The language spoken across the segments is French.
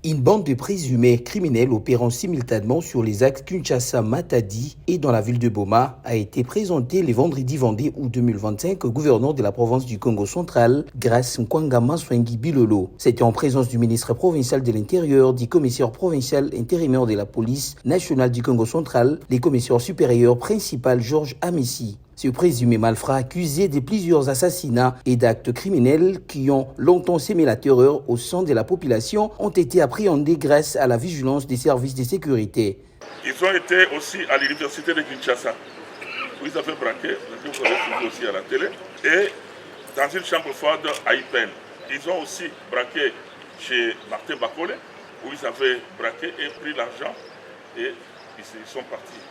Une bande de présumés criminels opérant simultanément sur les axes Kinshasa-Matadi et dans la ville de Boma a été présentée le vendredi 22 août 2025 au gouverneur de la province du Congo central, Grace Nkwangama Swengi Bilolo. C'était en présence du ministre provincial de l'Intérieur, du commissaire provincial intérimaire de la police nationale du Congo central, le commissaire supérieur principal Georges Amissi. Ce présumé malfrat accusé de plusieurs assassinats et d'actes criminels qui ont longtemps sémé la terreur au sein de la population ont été appréhendés grâce à la vigilance des services de sécurité. Ils ont été aussi à l'université de Kinshasa, où ils avaient braqué, vous avez suivi aussi à la télé, et dans une chambre froide à Ipen. Ils ont aussi braqué chez Martin Bakole, où ils avaient braqué et pris l'argent, et ils sont partis.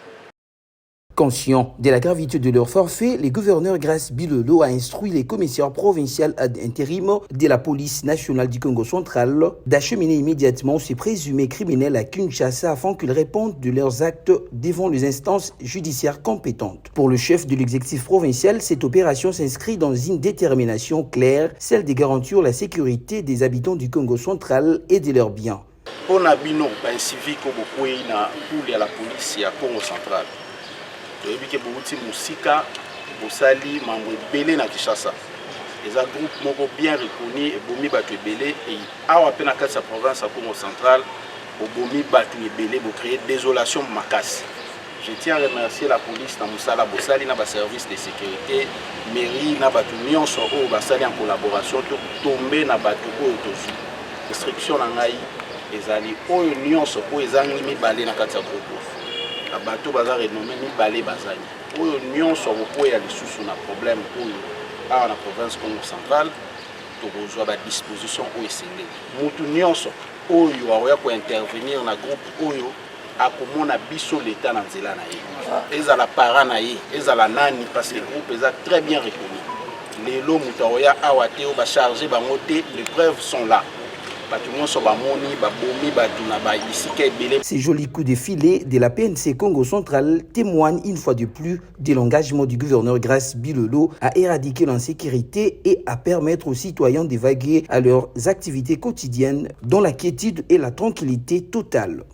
Conscient de la gravité de leur forfait, le gouverneur Grace Bilolo a instruit les commissaires provinciaux ad intérim de la police nationale du Congo central d'acheminer immédiatement ces présumés criminels à Kinshasa afin qu'ils répondent de leurs actes devant les instances judiciaires compétentes. Pour le chef de l'exécutif provincial, cette opération s'inscrit dans une détermination claire, celle de garantir la sécurité des habitants du Congo central et de leurs biens. Pour la police à Congo central. Toyebike bouti musika bosali mambo ebele na Kinshasa. Les groupes moko bien reconnus et bomi batu ebele et awa pena kati sa province à Congo central bomi batu ebele bo créer désolation makasi. Je tiens à remercier la police na musala bosali na ba service de sécurité, mairie na batu nyonso o basali en collaboration to tomber na batu o tozu. Restriction na ngai ezali o nyonso o ezangi mibale na kati sa groupe. Abato bazar renommé mibale bazali oyo nyonso bokoya lisusu na problème oyo awa na province Congo central tokozwa ba disposition oyo esengeli mutu nyonso oyo aoya ko intervenir na groupe oyo akomona biso l'état na nzela na ye ezala para na ye ezala nani parce que le groupe est très bien reconnu lelo mutu aoya awa te o ba charger bango te, les preuves sont là. Ces jolis coups de filet de la PNC Congo central témoignent une fois de plus de l'engagement du gouverneur Grace Bilolo à éradiquer l'insécurité et à permettre aux citoyens d'évacuer à leurs activités quotidiennes dans la quiétude et la tranquillité totale.